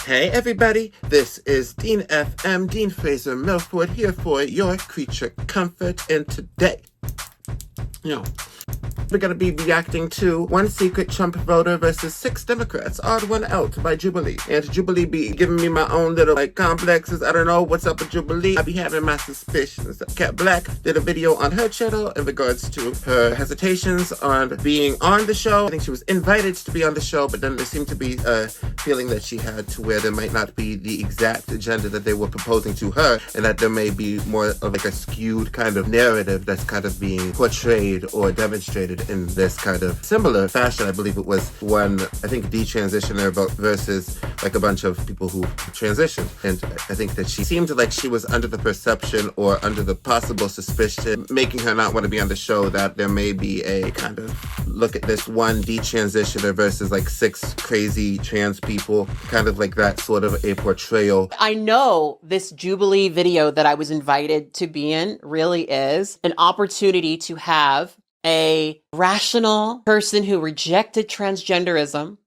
Hey everybody, this is Dean FM, Dean Fraser Milford, here for your creature comfort, and today, we're going to be reacting to One Secret Trump Voter versus 6 Democrats, Odd One Out by Jubilee. And Jubilee be giving me my own little complexes. I don't know what's up with Jubilee. I be having my suspicions. Cat Black did a video on her channel in regards to her hesitations on being on the show. I think she was invited to be on the show, but then there seemed to be a feeling that she had to where there might not be the exact agenda that they were proposing to her, and that there may be more of a skewed kind of narrative that's kind of being portrayed or demonstrated in this kind of similar fashion. I believe it was one, I think, detransitioner versus a bunch of people who transitioned. And I think that she seemed like she was under the perception or under the possible suspicion, making her not want to be on the show, that there may be a kind of look at this one detransitioner versus 6 crazy trans people, kind of like that sort of a portrayal. I know this Jubilee video that I was invited to be in really is an opportunity to have a rational person who rejected transgenderism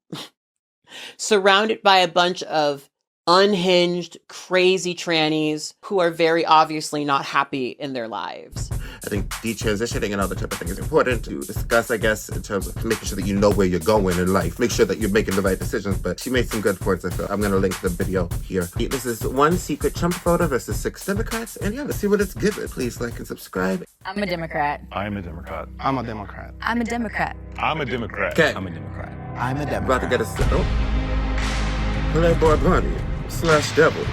surrounded by a bunch of unhinged, crazy trannies who are very obviously not happy in their lives. I think detransitioning and all that type of thing is important to discuss, I guess, in terms of making sure that you know where you're going in life. Make sure that you're making the right decisions, but she made some good points, I feel. I'm going to link the video here. This is One Secret Trump Voter versus 6 Democrats, and let's see what it's given. Please like and subscribe. I'm a Democrat. I'm a Democrat. I'm a Democrat. I'm a Democrat. I'm a Democrat. Okay. I'm a Democrat. I'm a Democrat. About to get a Playboy Bunny / Devil.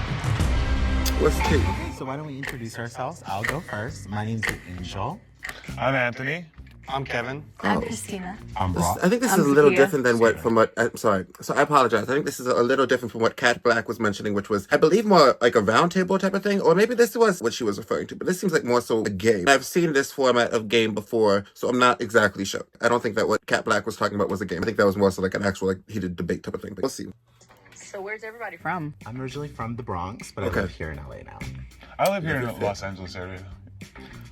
What's T? Okay, so why don't we introduce ourselves? I'll go first. My name's Angel. I'm Anthony. I'm Kevin. I'm Christina. I'm Brock. I think this is a little different than I'm sorry. So I apologize. I think this is a little different from what Cat Black was mentioning, which was, I believe, more like a round table type of thing, or maybe this was what she was referring to, but this seems like more so a game. I've seen this format of game before, so I'm not exactly sure. I don't think that what Cat Black was talking about was a game. I think that was more so an actual heated debate type of thing, but we'll see. So where's everybody from? I'm originally from the Bronx, but I live here in LA now. I live here in the Los Angeles area.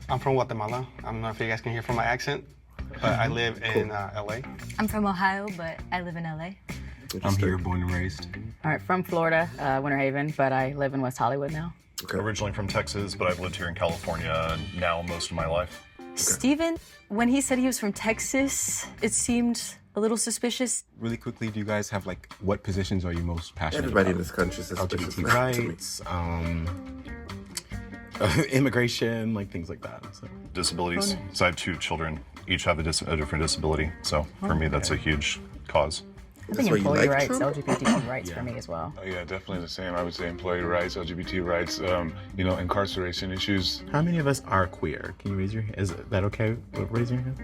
I'm from Guatemala. I don't know if you guys can hear from my accent, but I live in LA. I'm from Ohio, but I live in LA. I'm here, born and raised. All right, from Florida, Winter Haven, but I live in West Hollywood now. Okay. Originally from Texas, but I've lived here in California now most of my life. Steven, when he said he was from Texas, it seemed a little suspicious. Really quickly, do you guys have what positions are you most passionate Everybody about? in this country is suspicious. LGBT rights, immigration, things like that. So. Disabilities. So I have 2 children. Each have a different disability. So for me, that's a huge cause. I think why you employee like rights, Trump? LGBTQ rights for me as well. Oh, yeah, definitely the same. I would say employee rights, LGBT rights, incarceration issues. How many of us are queer? Can you raise your hand? Is that okay with raising your hand?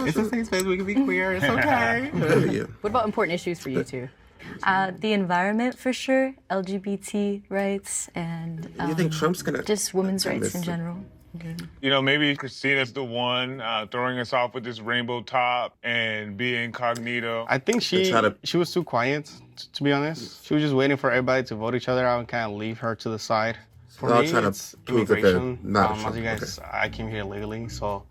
It's a safe space. We can be queer. It's okay. Yeah. What about important issues for you two? The environment for sure, LGBT rights, and You think Trump's gonna just women's rights in general. Maybe Christina's the one throwing us off with this rainbow top and be incognito. I think she was too quiet, to be honest. She was just waiting for everybody to vote each other out and kind of leave her to the side. For They're all me, trying to it's prove that they're immigration. not As Trump. you guys, I came here legally, so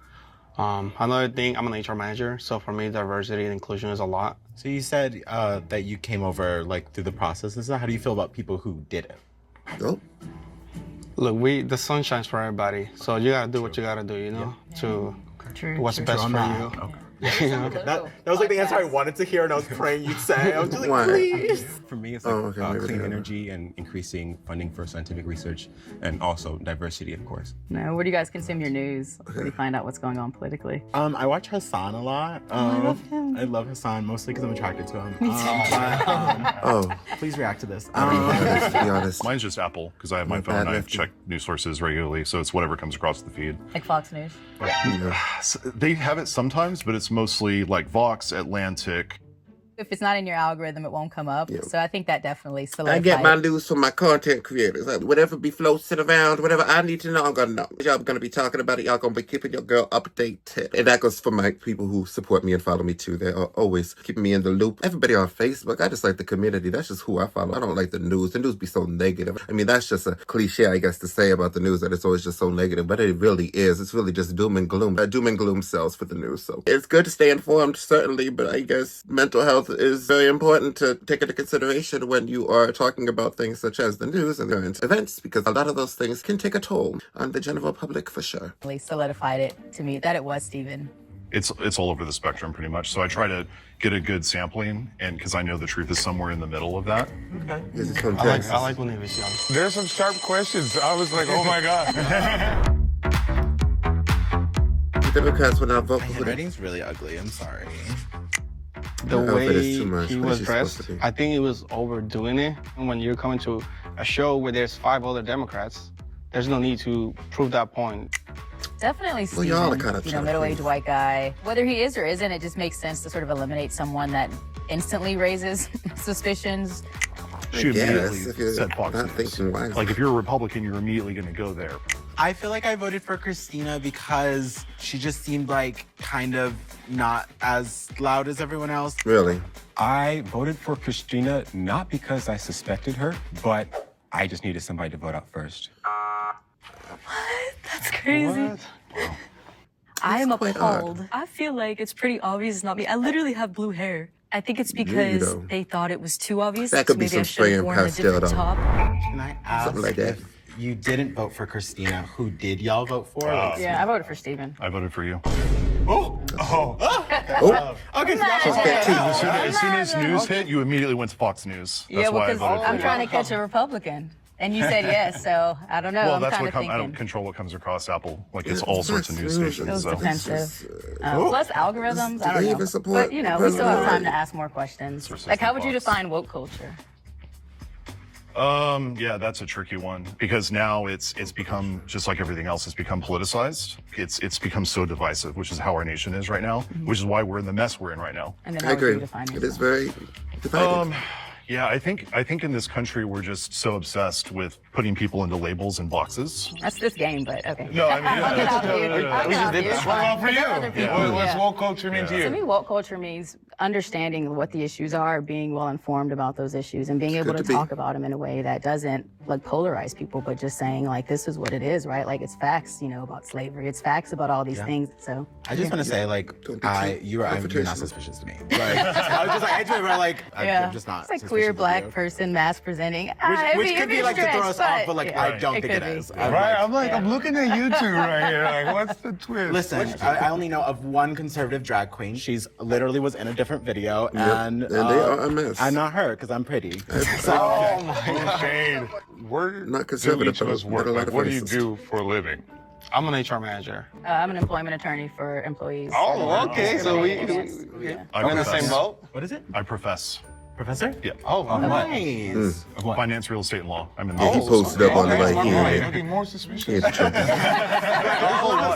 another thing, I'm an HR manager, so for me, diversity and inclusion is a lot. So you said that you came over through the process and stuff. How do you feel about people who didn't? Oh. Look, the sun shines for everybody, so you gotta do what you gotta do, to what's best for you. Okay. That was the answer I wanted to hear, and I was praying you'd say. I was just Why? please. For me, it's maybe clean they energy and increasing funding for scientific research, and also diversity, of course. No, where do you guys consume your news? Where do you find out what's going on politically? I watch Hassan a lot. I love him. I love Hassan mostly because I'm attracted to him. Me too. Please react to this. To be honest. Mine's just Apple, because I have my phone and I check news sources regularly, so it's whatever comes across the feed. Like Fox News? They have it sometimes, but it's mostly Vox, Atlantic. If it's not in your algorithm, it won't come up. Yeah. So I think that definitely solidifies. I get my news from my content creators. Whatever be floating around, whatever I need to know, I'm gonna know. Y'all gonna be talking about it. Y'all gonna be keeping your girl updated. And that goes for my people who support me and follow me too. They're always keeping me in the loop. Everybody on Facebook, I just like the community. That's just who I follow. I don't like the news. The news be so negative. I mean, that's just a cliche, I guess, to say about the news, that it's always just so negative. But it really is. It's really just doom and gloom. Doom and gloom sells for the news. So it's good to stay informed, certainly. But I guess mental health health is very important to take into consideration when you are talking about things such as the news and current events, because a lot of those things can take a toll on the general public for sure. Solidified it to me that it was Stephen. It's all over the spectrum pretty much. So I try to get a good sampling, and because I know the truth is somewhere in the middle of that. Okay. This is from I Texas. like when he was young. There's some sharp questions. I was like, oh my God. The Democrats will not vote My for handwriting's really ugly. I'm sorry. The Her outfit is way too much. he What is was she dressed, supposed to be? I think he was overdoing it. And when you're coming to a show where there's 5 other Democrats, there's no need to prove that point. Definitely Well, y'all are Stephen, kind of you know, middle-aged white guy. Whether he is or isn't, it just makes sense to sort of eliminate someone that instantly raises suspicions. She guess, immediately if you're said Fox not News. thinking wisely. Like if you're a Republican, you're immediately going to go there. I feel like I voted for Christina because she just seemed like kind of not as loud as everyone else. Really? I voted for Christina not because I suspected her, but I just needed somebody to vote out first. That's crazy. What? I am quite appalled. I feel like it's pretty obvious it's not me. I literally have blue hair. I think it's because don't. they thought it was too obvious. That could so be maybe some I should have spraying worn a pastel different down. top. Can I ask Something like that. if you didn't vote for Christina, who did y'all vote for? Yeah, I voted for Stephen. I voted for you. Oh. Okay, so y'all should Okay. As soon as news hit, you immediately went to Fox News. That's Yeah, why I because voted for I'm you. trying to catch a Republican. And you said yes, so I don't know. Well, I'm that's kind what of I don't thinking. control what comes across Apple. Like it's all sorts of news It was stations. So. defensive. Plus algorithms, I Do they don't even know. support But, you know, we still have time personal- to ask more questions. It's Like, how would you Fox. define woke culture? Yeah, that's a tricky one because now it's become just like everything else. It's become politicized. It's become so divisive, which is how our nation is right now. Which is why we're in the mess we're in right now. And then I how would you agree. define It is yourself? very divided. Yeah, I think in this country we're just so obsessed with putting people into labels and boxes. That's this game, but okay. No, I mean, I'll get out of here. I'll get out of here. Well, for you. There are other people. What's Yeah. woke culture mean to To you? me, woke culture means understanding what the issues are, being well informed about those issues, and being able good to to be. talk about them in a way that doesn't like polarize people, but just saying like this is what it is, right? Like it's facts, you know, about slavery. It's facts about all these things. So I just want to say, like, Don't be too you're not confrontational. suspicious to me. Like, I was just like, I just remember, like, I'm just not. It's like suspicious queer of black you. person mass presenting. Which could be like to throw us off, but like I don't it think it could be. is. Right? I'm looking at you two right here. Like, what's the twist? Listen, I only know of one conservative drag queen. She's literally was in a different video, and they are a mess. I'm not her because I'm pretty. Oh my shade. Where Not do conservative, each of but us work? not a lot Like, of what do you racist. do for a living? I'm an HR manager. I'm an employment attorney for employees. Oh, okay. So we I we're in the profess. same boat. What is it? I profess. Professor? Yeah. Oh, Nice. Finance, real estate, and law. I'm in the Yeah, he posted up on the right here. Looking more suspicious. He had Trump.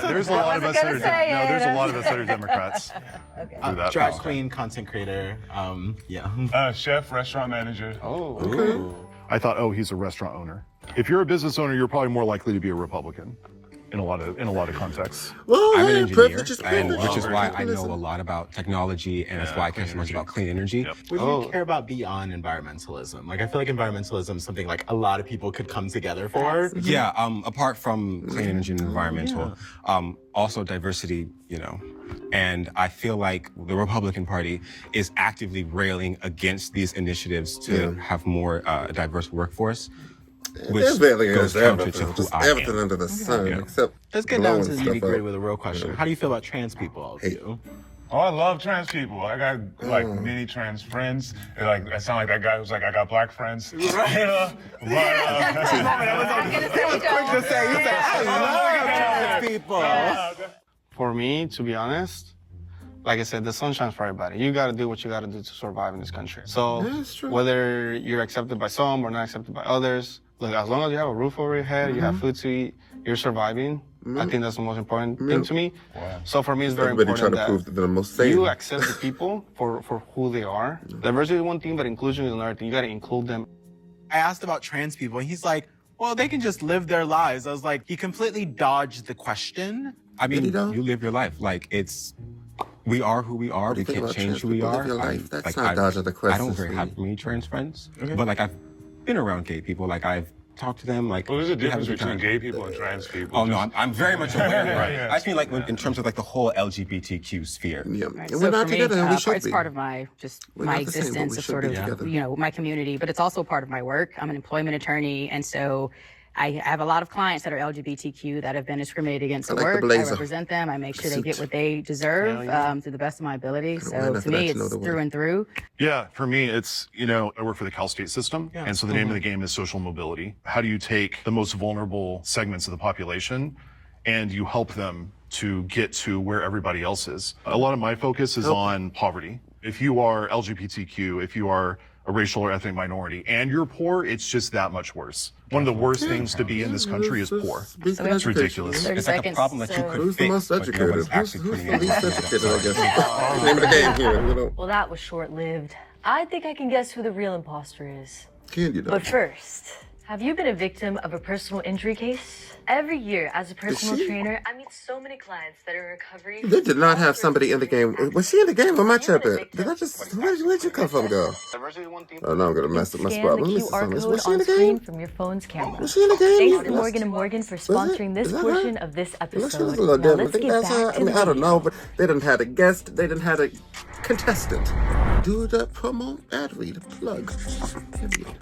There's a lot of us that are there's a lot of us that are Democrats. Do that. Drag queen, content creator. Yeah. Chef, restaurant manager. Oh. I thought, oh, he's a restaurant owner. If you're a business owner, you're probably more likely to be a Republican in a lot of contexts. Well, I'm an hey, engineer, privilege is and privilege. which is why I know Listen. a lot about technology, and that's why I care so much about clean energy. Yep. What do you care about beyond environmentalism? Like, I feel like environmentalism is something like a lot of people could come together for. Yeah, apart from clean energy and environmental, also diversity, you know. And I feel like the Republican Party is actively railing against these initiatives to have more diverse workforce. Which They're barely goes against counter to everything, who just I everything am. under the sun, except Let's get down blowing to the stuff nitty gritty up. with a real question. How do you feel about trans people? All of you? Oh, I love trans people. I got like many trans friends. They're like, I sound like that guy who's like, I got black friends. You know? But, For me, to be honest, like I said, the sun shines for everybody. You got to do what you got to do to survive in this country. So That's true. whether you're accepted by some or not accepted by others, look, as long as you have a roof over your head, you have food to eat, you're surviving. I think that's the most important thing to me. So for me, it's very Everybody try important to prove that that they're the most sane. you accept the people for who they are. Diversity is one thing, but inclusion is another thing. You got to include them. I asked about trans people, and he's like, well, they can just live their lives. I was like, he completely dodged the question. I mean, you don't? you live your life. Like, we are who we are. do We you think can't about change trans who we people? are. Live your life. That's like, not dodging the I question, don't very Steve. have many trans friends, but like I've been around gay people. Like I've talk to them. Like, Well, there's a we have difference good between time. gay people and trans people. Oh, no, I'm very much aware. Yeah, Right. yeah. I just mean, like, in terms of, like, the whole LGBTQ sphere. Yeah. Right, And so we're not for me, together, and we should it's be. part of my just We're my not the same, but existence we of should sort be of together. my community, but it's also part of my work. I'm an employment attorney, and so I have a lot of clients that are LGBTQ that have been discriminated against I at like the work. I blazer. represent them. I make sure they Suit. get what they deserve to the best of my ability. wear So enough to of that me, to know it's the way. through and through. Yeah, for me, it's, I work for the Cal State system. And so the name of the game is social mobility. How do you take the most vulnerable segments of the population and you help them to get to where everybody else is? A lot of my focus is on poverty. If you are LGBTQ, if you are a racial or ethnic minority and you're poor, it's just that much worse. One of the worst things to be in this country is poor. It's ridiculous. 30 It's like a seconds, problem that you so- could Who's the fix, most but educated? nobody's Who's actually the putting it least in. educated, I guess? Name of the game here, Well, that was short-lived. I think I can guess who the real imposter is. Can you though? But first, have you been a victim of a personal injury case? Every year, as a personal she? trainer, I meet so many clients that are in recovery. They did not have somebody in the game. Was she in the game or my Trumpet? Did I just, where'd you come from, girl? Oh, no, I'm gonna mess up my spot. Scan Let the me see QR something. code Was she in on the screen game? from your phone's camera. Was she in the game? Thanks to Was- Morgan & Morgan for was sponsoring it? this Is that portion her? of this Well, she was episode. a little Now different. I let's think get that's her. back I to mean, the I don't video. know, but they didn't have a guest. They didn't have a contestant. Do the promo ad read plug. Period.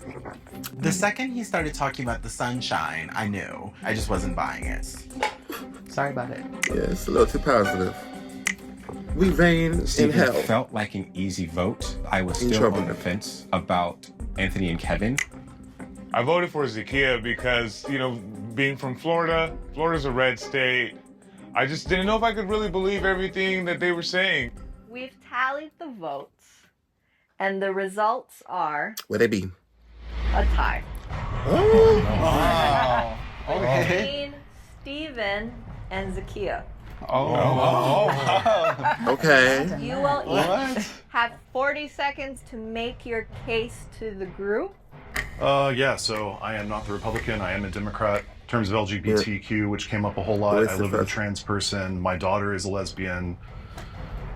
The second he started talking about the sunshine, I knew. I just wasn't buying it. Sorry about it. Yeah, it's a little too positive. We reign in Stephen, hell. it felt like an easy vote. I was In still trouble. on the fence about Anthony and Kevin. I voted for Zakiya because, being from Florida, Florida's a red state. I just didn't know if I could really believe everything that they were saying. We've tallied the votes, and the results are Where they be? a tie. Oh. Wow. Between Steven and Zakiya. Okay. You will each have 40 seconds to make your case to the group. Yeah, so I am not the Republican, I am a Democrat. In terms of LGBTQ, which came up a whole lot, I live with a trans person. My daughter is a lesbian.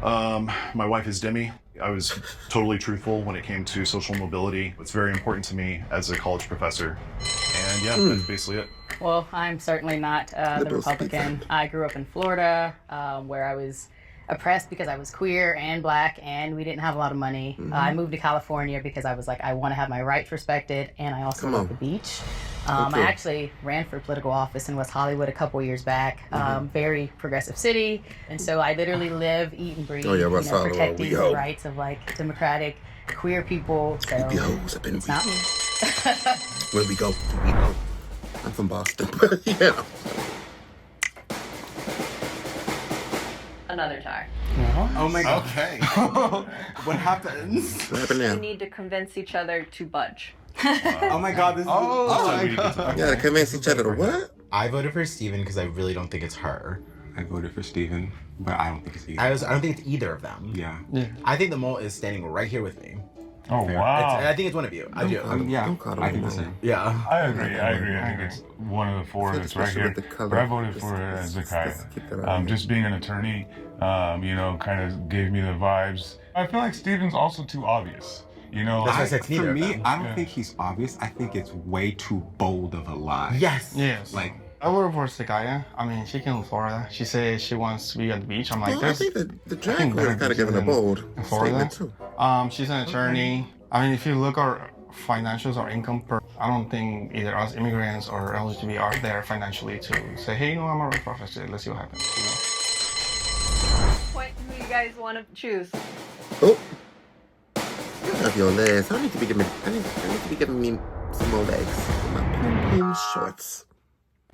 My wife is Demi. I was totally truthful when it came to social mobility. It's very important to me as a college professor. And yeah, that's basically it. Well, I'm certainly not the Liberals speak Republican. I grew up in Florida, where I was oppressed because I was queer and black, and we didn't have a lot of money. I moved to California because I was like, I want to have my rights respected, and I also love the beach. I actually ran for political office in West Hollywood a couple years back. Very progressive city, and so I literally live, eat, and breathe, West Hollywood, protecting we the ho. rights of like democratic queer people. So Creepy hoes up in it's not me. Where we go? We go. I'm from Boston, but yeah. Another tie. Oh my god. Okay. What happens? What happened You now? need to convince each other to budge. Oh my god, this is... You gotta convince each other to what? I voted for Steven because I really don't think it's her. I voted for Steven, but I don't think it's either. I don't think it's either of them. Yeah. I think the mole is standing right here with me. Oh, wow. I think it's one of you. I do. Yeah, Don't call them I think the mole. same. Yeah. I agree. I think it's one of the four Feel that's right especially here. with the color. But I voted Just- for just keep that Zakiya. out. Just being an attorney, kind of gave me the vibes. I feel like Steven's also too obvious. That's why I said it's neither For of me, them. I don't think he's obvious. I think it's way too bold of a lie. Yes. Yes. Like, I voted for Zakiya. I mean, she came from Florida. She said she wants to be on the beach. I'm like, Well, I there's... think the drag think queen better kind of given a beaches bold in Florida. statement too. She's an attorney. I mean, if you look at our financials or income per, I don't think either us immigrants or LGBT are there financially to say, hey, I'm a professor. Let's see what happens. Point who you guys want to choose. Oh. You have your legs. I need to be giving me some more legs. My pom pom shorts.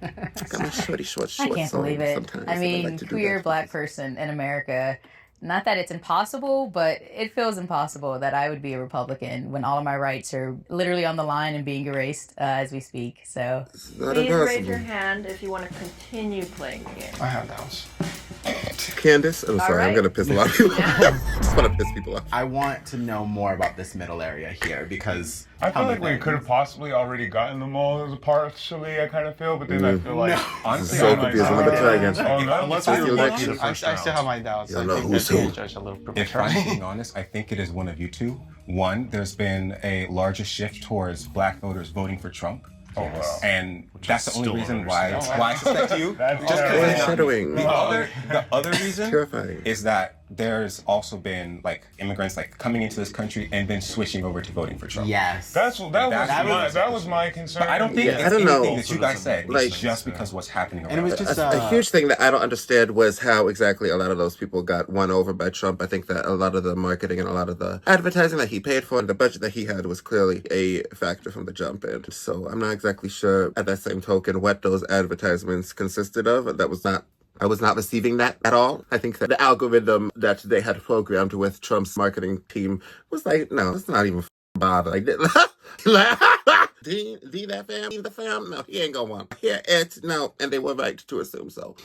I got my shorty shorts. I can't on believe it. sometimes, I and mean, like to do queer that. black person in America. Not that it's impossible, but it feels impossible that I would be a Republican when all of my rights are literally on the line and being erased as we speak. So It's not Please raise your impossible. hand if you want to continue playing the game. I have doubts. Candace, I'm sorry, I'm right. gonna piss a lot of people off. I just want to piss people off. I want to know more about this middle area here because I feel how like many we could have possibly already gotten them all partially, I kind of feel, but then I feel like... honestly, So I'm like, confusing. Let me try again. Oh, no? Unless I we feel were like lucky the I first still have round. my doubts. You I know think who's that who. the judge a little If I'm prematurely. being honest, I think it is one of you two. One, there's been a larger shift towards black voters voting for Trump. Oh, wow. And that's the only still reason don't why I suspect you. That's Just Foreshadowing. the other reason Terrifying. is that there's also been like immigrants like coming into this country and then switching over to voting for Trump. Yes. That was my concern. But I don't think Yeah, it's I don't know. anything that you guys said. Like- It's just because of what's happening around And it was us. just A huge thing that I don't understand was how exactly a lot of those people got won over by Trump. I think that a lot of the marketing and a lot of the advertising that he paid for and the budget that he had was clearly a factor from the jump. And so I'm not exactly sure, at that same token, what those advertisements consisted of. I was not receiving that at all. I think that the algorithm that they had programmed with Trump's marketing team was like, no, it's not even bother. Like, the fam? No, he ain't gonna want. Yeah, no, and they were right to assume so.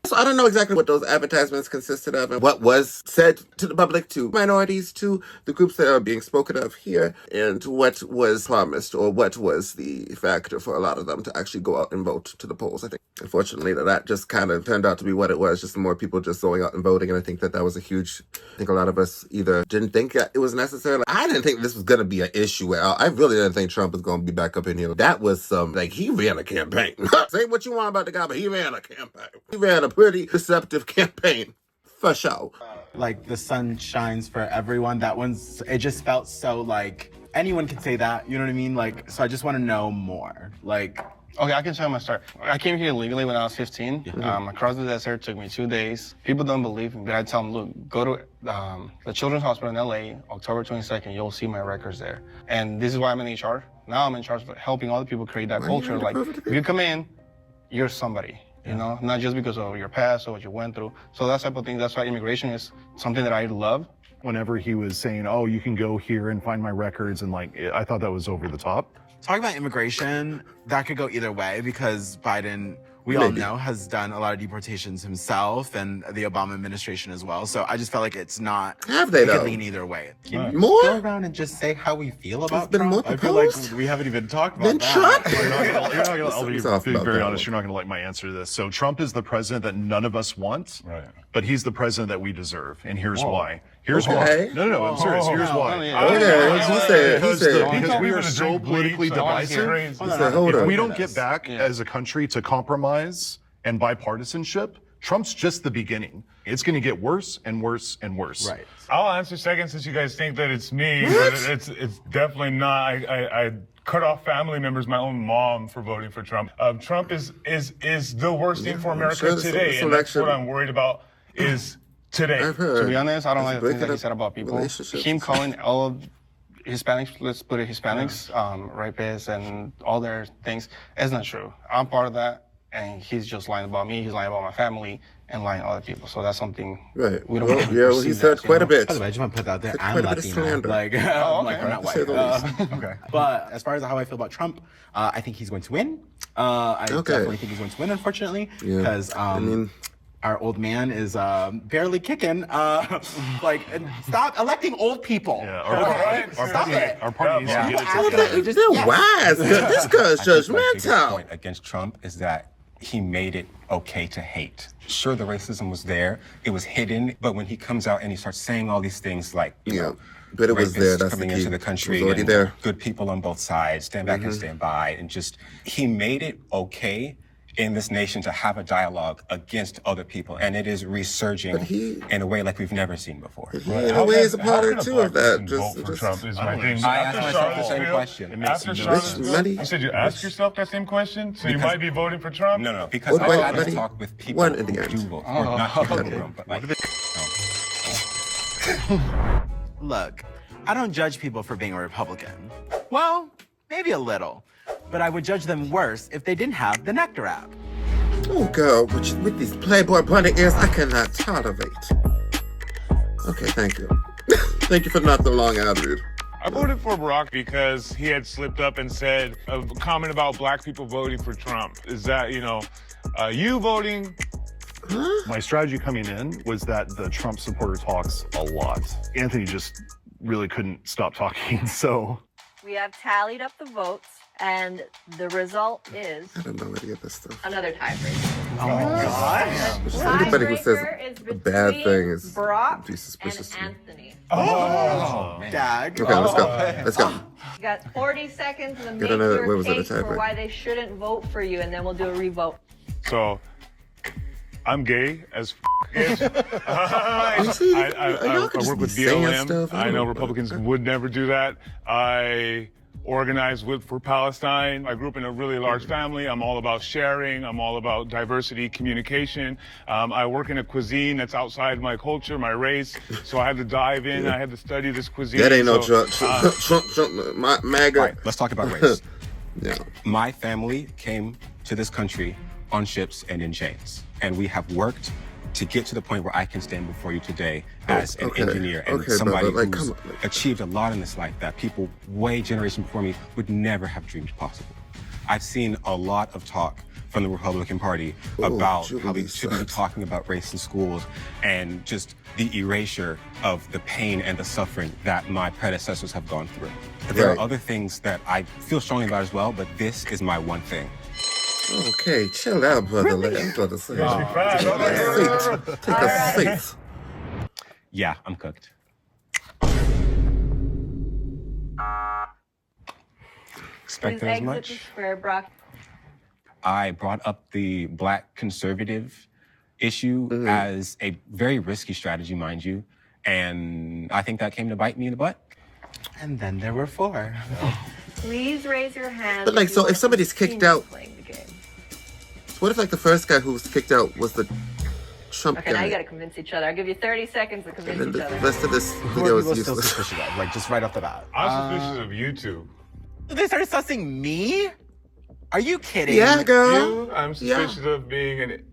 So I don't know exactly what those advertisements consisted of and what was said to the public, to minorities, to the groups that are being spoken of here, and what was promised or what was the factor for a lot of them to actually go out and vote to the polls. I think, unfortunately, that just kind of turned out to be what it was, just more people just going out and voting. And I think that was a huge, I think a lot of us either didn't think that it was necessary. Like, I didn't think this was going to be an issue at all. I really didn't think Trump was going to be back up in here. That was he ran a campaign. Say what you want about the guy, but he ran a campaign. He ran a pretty deceptive campaign, for sure. Like, the sun shines for everyone. It just felt so like anyone can say that, you know what I mean? Like, so I just want to know more. Like, Okay, I can tell my story. I came here illegally when I was 15. Across the desert, took me 2 days. People don't believe me, but I tell them, look, go to the Children's Hospital in LA, October 22nd, you'll see my records there. And this is why I'm in HR. Now I'm in charge of helping other people create that culture. Like, if you come in, you're somebody. You know, not just because of your past or what you went through. So that type of thing, that's why immigration is something that I love. Whenever he was saying, oh, you can go here and find my records, and like, I thought that was over the top. talking about immigration, that could go either way because Biden, we all know, has done a lot of deportations himself and the Obama administration as well. So I just felt like it's not. Have they, it could though? lean either way. Can More? go around and just say how we feel about been Trump? more I feel like proposed? we haven't even talked about Then that. Trump? I'll be very honest, you're not going to like my answer to this. So Trump is the president that none of us want, Right. but he's the president that we deserve. And here's why. Here's Okay. why. No, I'm serious. Here's why. Okay, he said. Because we are so politically divisive. If we don't get back as a country to compromise and bipartisanship, Trump's just the beginning. It's going to get worse and worse and worse. Right. I'll answer second since you guys think that it's me, but it's definitely not. I cut off family members, my own mom, for voting for Trump. Trump is the worst thing for America today, and that's what I'm worried about is today. To be honest, I don't like the things that he up said about people. relationships. Him calling all of Hispanics, let's put it Hispanics, rapists and all their things, it's not true. I'm part of that, and he's just lying about me, he's lying about my family, and lying to other people. So that's something Right. we don't Well, want to yeah, well, he perceive said as, quite a bit. By the way, I just want to put that out there. I'm Quite a bit of Latino. slander. Like, okay. I'm not To white. say the least. Okay. But as far as how I feel about Trump, I think he's going to win. I definitely think he's going to win, unfortunately. Yeah. Because I mean, our old man is barely kicking. And stop electing old people. Yeah, our party needs to get it together. they're wise. This guy's I think my biggest judgmental. point against Trump is that he made it okay to hate. Sure, the racism was there, it was hidden, but when he comes out and he starts saying all these things like, you know, but it was rapists there. That's coming the key. into the It country was already and there. good people on both sides, stand back and stand by, and just, he made it okay in this nation to have a dialogue against other people, and it is resurging in a way like we've never seen before. He, in a way, is a part of it too of that. Vote for Trump is my thing. I asked myself the same question. After Charlottesville, you said you asked yourself that same question, so you might be voting for Trump? No, because What, I buddy? talk with people One who in the do end. vote, or not people in the room, but like, Look, I don't judge people for being a Republican. Well, maybe a little. But I would judge them worse if they didn't have the Nectar app. Oh, girl, with these Playboy bunny ears, I cannot tolerate. Okay, thank you. Thank you for not the long ad read. I voted for Barack because he had slipped up and said a comment about black people voting for Trump. Is that, you voting? My strategy coming in was that the Trump supporter talks a lot. Anthony just really couldn't stop talking, so. We have tallied up the votes, and the result is I don't know where to get this stuff. another tiebreaker. Anybody who says a bad thing is Brock be suspicious to me. and Anthony. Dag. Okay, let's go. Let's go. You got 40 seconds to make another- what your was it, a case for tiebreak? why they shouldn't vote for you, and then we'll do a revote. So, I'm gay as is. You see, I y'all could just work be with saying BLM. stuff. I know don't Republicans would never do that. I organize for Palestine. I grew up in a really large family. I'm all about sharing. I'm all about diversity, communication. I work in a cuisine that's outside my culture, my race. So I had to dive in. I had to study this cuisine. That ain't no So, Trump, MAGA. Right, let's talk about race. Yeah. My family came to this country on ships and in chains. And we have worked to get to the point where I can stand before you today as an engineer and somebody who's achieved a lot in this life that people way generation before me would never have dreamed possible. I've seen a lot of talk from the Republican Party about how we shouldn't be talking about race in schools and just the erasure of the pain and the suffering that my predecessors have gone through. There are other things that I feel strongly about as well, but this is my one thing. Okay, chill out, brother. Like I'm about to say. Take a seat. Yeah, I'm cooked. Expected as much. Exit the square, Brock. I brought up the black conservative issue as a very risky strategy, mind you. And I think that came to bite me in the butt. And then there were 4. Please raise your hand. But like, so if somebody's kicked out, playing the game. what if like the first guy who was kicked out was the Trump Okay, guy? now you gotta convince each other. I'll give you 30 seconds to convince And each then the other. rest of this Who video are is people still useless. suspicious of? Like, just right off the bat. I'm suspicious of you two. They started sussing me? Are you kidding? Yeah, girl. You, I'm suspicious of being an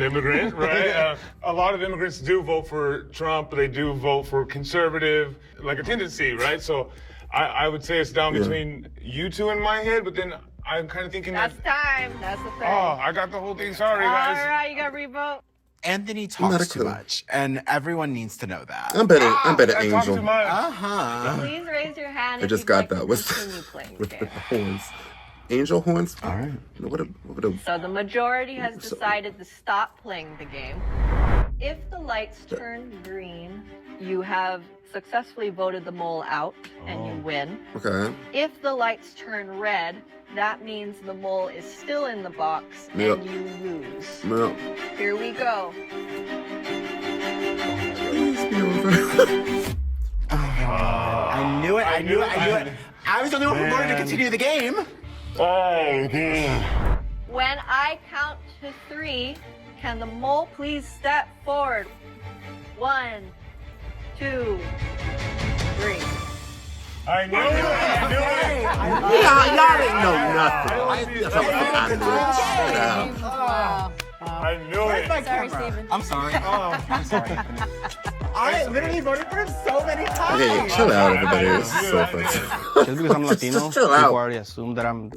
immigrant, right? A lot of immigrants do vote for Trump. They do vote for conservative, like a tendency, right? So I would say it's down between you two in my head, but then I'm kind of thinking That's time. That's the thing. oh, I got the whole thing. Sorry, guys. All right, you got to revote. Anthony Not a talks too clue. much, and everyone needs to know that. I'm betting I talk too Angel. much. Uh-huh. Please raise your hand I if just you'd got like that to with continue playing the with the game. horns. Angel horns. All right. What a So the majority has decided to stop playing the game. If the lights turn green, you have successfully voted the mole out and you win. okay. If the lights turn red, that means the mole is still in the box and Yep. you lose. No. Here we go. Please be over. I knew it. I knew it. I was the only one who wanted to continue the game. Oh, damn. When I count to 3, can the mole please step forward? 1, 2, 3. I knew it. I knew it. Y'all ain't know nothing. I knew it. Sorry, Steven. I'm sorry. I'm sorry. I literally voted for him so many times. Okay, chill out, everybody. This is so funny. Just because I'm Latino, Just chill people out. already assume that I'm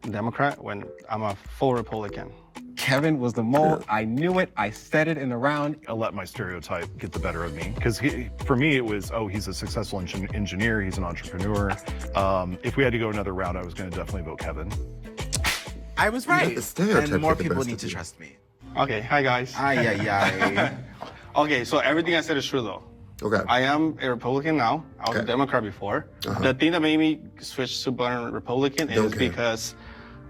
Democrat when I'm a full Republican. Kevin was the mole. I knew it. I said it in the round. I let my stereotype get the better of me because for me it was, oh, he's a successful engineer, he's an entrepreneur. If we had to go another round, I was going to definitely vote Kevin. I was right. the stereotype And more get the people best need of to you. trust me. Okay, hi guys. Ay. Okay, so everything I said is true though. Okay. I am a Republican now. I was a Democrat before. The thing that made me switch to burn Republican is because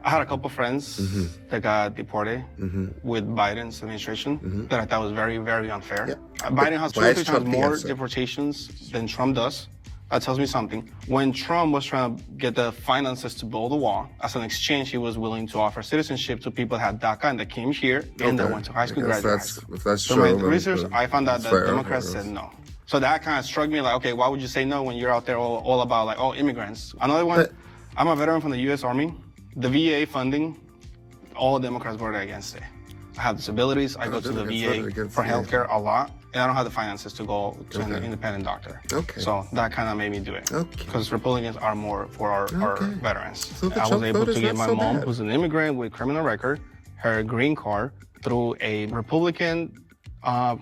I had a couple friends that got deported with Biden's administration that I thought was very, very unfair. Yeah. Biden has 2 Why or is 3 Trump times the more answer? deportations than Trump does. That tells me something. When Trump was trying to get the finances to build the wall, as an exchange, he was willing to offer citizenship to people that had DACA and that came here and that went to high school, graduated high school. If that's So true, my then research, I found out it's that fair. Democrats said no. So that kind of struck me like, okay, why would you say no when you're out there all about like, oh, immigrants? Another one, I'm a veteran from the U.S. Army. The VA funding, all Democrats voted against it. I have disabilities. I go to the VA for healthcare a lot, and I don't have the finances to go to an independent doctor. Okay. So that kind of made me do it. Okay. Because Republicans are more for our veterans. So the I was Trump able vote to is get not my so mom, bad. who's an immigrant with criminal record, her green card through a Republican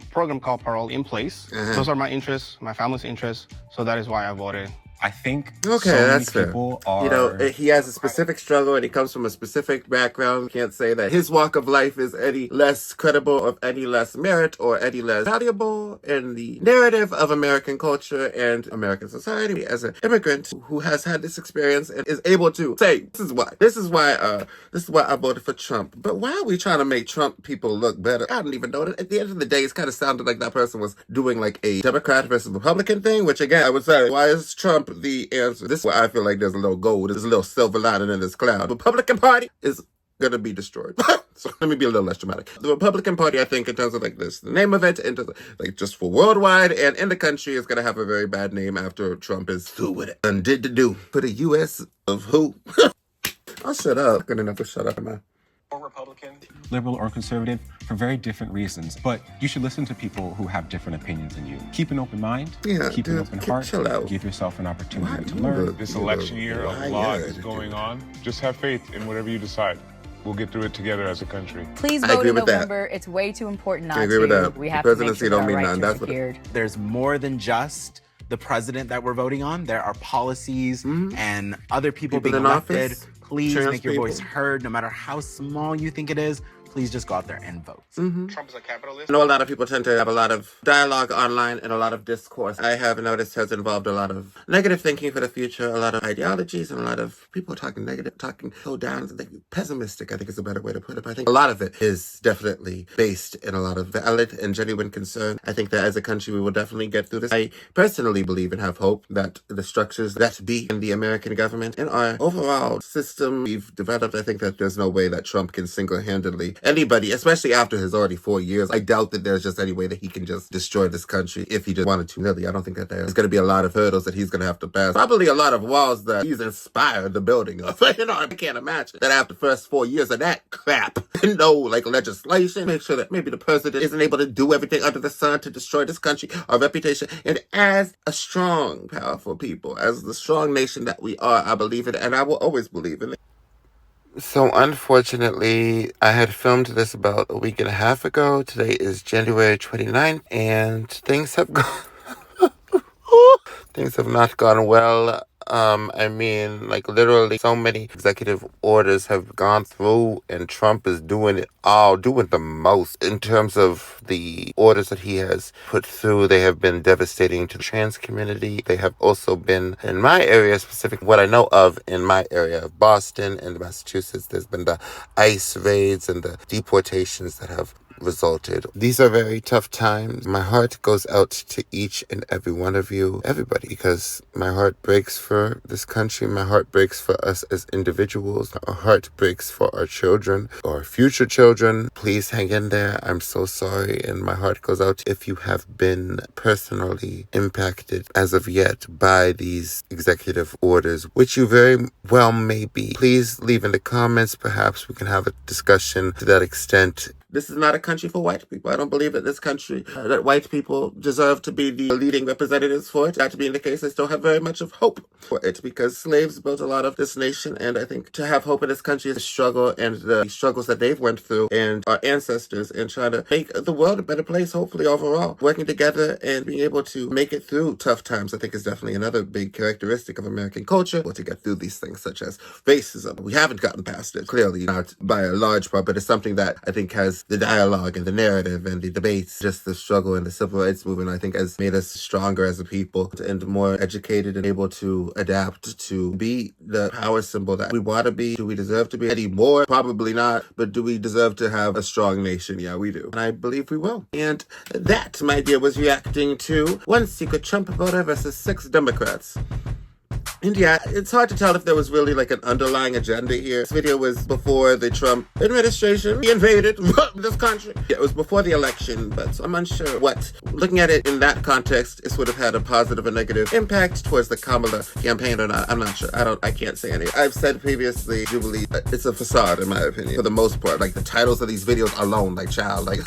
program called Parole in place. Those are my interests, my family's interests. So that is why I voted I think okay, so many that's fair. people are... You know, he has a specific struggle and he comes from a specific background. Can't say that his walk of life is any less credible, of any less merit, or any less valuable in the narrative of American culture and American society. As an immigrant who has had this experience and is able to say, this is why I voted for Trump. But why are we trying to make Trump people look better? I don't even know. At the end of the day, it's kind of sounded like that person was doing like a Democrat versus Republican thing, which again, I would say, why is Trump the answer? This is why I feel like there's a little gold, there's a little silver lining in this cloud. The Republican Party is going to be destroyed. So let me be a little less dramatic. The Republican Party, I think, in terms of like this, the name of it, and like just for worldwide and in the country, is going to have a very bad name after Trump is through with it. And did to do for the U.S. of who? I'll shut up. Good enough to shut up, man. Or Republican, liberal or conservative, for very different reasons. But you should listen to people who have different opinions than you. Keep an open mind, keep an open heart, chill out. Give yourself an opportunity to learn. This election year, a lot is going on. Just have faith in whatever you decide. We'll get through it together as a country. Please vote in November. It's way too important not to. I agree with that. We have to make sure that our rights are That's secured. There's more than just the president that we're voting on. There are policies and other people being in elected. office, Please trans make your people. voice heard, no matter how small you think it is. Please just go out there and vote. Trump is a capitalist. I know a lot of people tend to have a lot of dialogue online and a lot of discourse. I have noticed has involved a lot of negative thinking for the future, a lot of ideologies, and a lot of people talking negative, talking so down, pessimistic, I think is a better way to put it. But I think a lot of it is definitely based in a lot of valid and genuine concern. I think that as a country, we will definitely get through this. I personally believe and have hope that the structures that be in the American government and our overall system we've developed, I think that there's no way that Trump can single-handedly anybody, especially after his already 4 years. I doubt that there's just any way that he can just destroy this country if he just wanted to. Really, I don't think that there's going to be a lot of hurdles that he's going to have to pass. Probably a lot of walls that he's inspired the building of. You know, I can't imagine that after the first 4 years of that crap, no like legislation, make sure that maybe the president isn't able to do everything under the sun to destroy this country, our reputation. And as a strong, powerful people, as the strong nation that we are, I believe it, and I will always believe in it. So unfortunately, I had filmed this about a week and a half ago. Today is January 29th, and things have not gone well. I mean, like literally so many executive orders have gone through and Trump is doing it all, doing the most. In terms of the orders that he has put through, they have been devastating to the trans community. They have also been, in my area specific, what I know of in my area of Boston and Massachusetts, there's been the ICE raids and the deportations that have resulted. These are very tough times. My heart goes out to each and every one of you, everybody, because my heart breaks for this country. My heart breaks for us as individuals. Our heart breaks for our children, our future children. Please hang in there. I'm so sorry. And my heart goes out if you have been personally impacted as of yet by these executive orders, which you very well may be. Please leave in the comments. Perhaps we can have a discussion to that extent. This is not a country for white people. I don't believe that this country, that white people deserve to be the leading representatives for it. That being the case, I still have very much of hope for it because slaves built a lot of this nation. And I think to have hope in this country is a struggle and the struggles that they've went through and our ancestors and trying to make the world a better place, hopefully overall. Working together and being able to make it through tough times, I think is definitely another big characteristic of American culture. Or to get through these things such as racism. We haven't gotten past it, clearly not by a large part, but it's something that I think has the dialogue and the narrative and the debates, just the struggle and the civil rights movement, I think has made us stronger as a people and more educated and able to adapt to be the power symbol that we want to be. Do we deserve to be anymore? Probably not. But do we deserve to have a strong nation? Yeah, we do. And I believe we will. And that, my dear, was reacting to one secret Trump voter versus 6 Democrats. And yeah, it's hard to tell if there was really like an underlying agenda here. This video was before the Trump administration invaded this country. Yeah, it was before the election, but I'm unsure what. Looking at it in that context, this would have had a positive or negative impact towards the Kamala campaign or not. I'm not sure. I can't say any. I've said previously, Jubilee, it's a facade in my opinion, for the most part. Like the titles of these videos alone, like child, like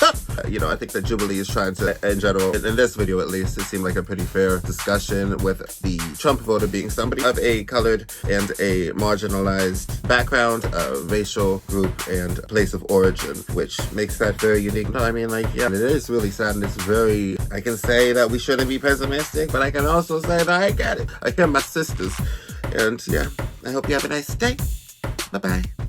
You know, I think that Jubilee is trying to, in general, in this video at least, it seemed like a pretty fair discussion with the Trump voter being somebody of a colored and a marginalized background, racial group, and place of origin, which makes that very unique. No, I mean, like, yeah, it is really sad, and it's very, I can say that we shouldn't be pessimistic, but I can also say that I get it. I hear my sisters. And yeah, I hope you have a nice day. Bye-bye.